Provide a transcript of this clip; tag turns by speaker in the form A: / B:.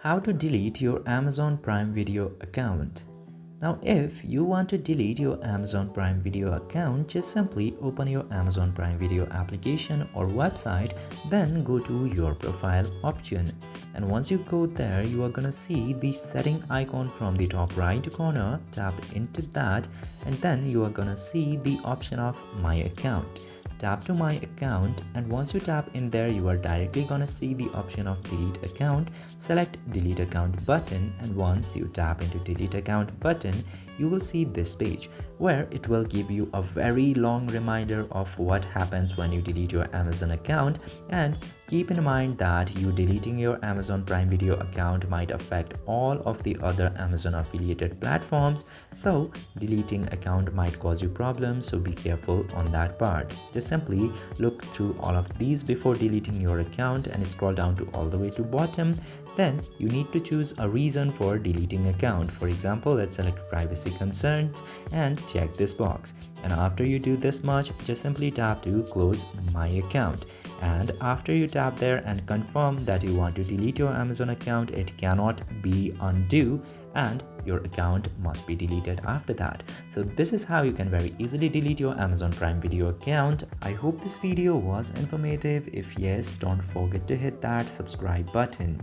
A: How to delete your Amazon Prime Video account. Now, if you want to delete your Amazon Prime Video account, just simply open your Amazon Prime Video application or website, then go to your profile option. And once you go there, you are gonna see the setting icon from the top right corner. Tap into that, and then you are gonna see the option of My Account. Tap to My Account, and once you tap in there, you are directly gonna see the option of Delete Account. Select Delete Account button, and once you tap into Delete Account button, you will see this page where it will give you a very long reminder of what happens when you delete your Amazon account. And keep in mind that you deleting your Amazon Prime Video account might affect all of the other Amazon affiliated platforms, so deleting account might cause you problems, so be careful on that part. Just simply look through all of these before deleting your account and scroll down to all the way to bottom. Then you need to choose a reason for deleting account. For example, let's select privacy concerns and check this box. And after you do this much, just simply tap to close My Account. And after you tap there and confirm that you want to delete your Amazon account, it cannot be undo and your account must be deleted after that. So this is how you can very easily delete your Amazon Prime Video account. I hope this video was informative. If yes, don't forget to hit that subscribe button.